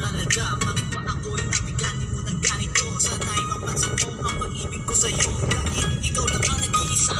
Talaga, bakit ba ako'y nabigyan mo ng ganito? Sana'y mapansin mo ang pag-ibig ko sa'yo. Kahit ikaw lang ang nag-iisa.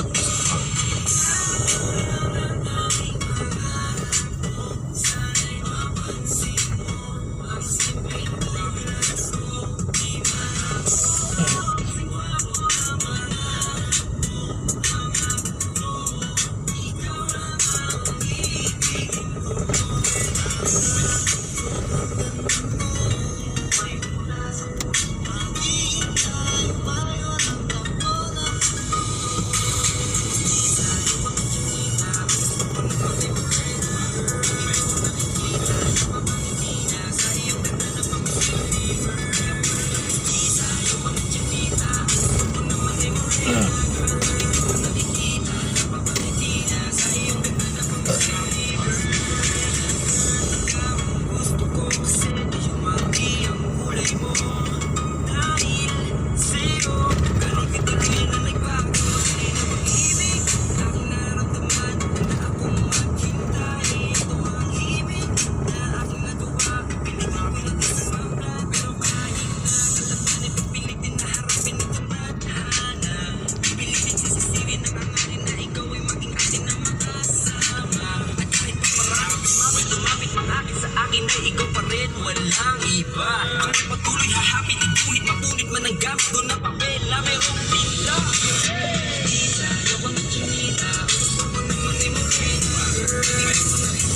Ikaw pa rin, walang iba. Ang patuloy hahapit, iguhit, mapunit man ang gamit doon na papel na mayroong tinta. Di sa'yo ang chinita, gusto ko naman ay Morena Girl.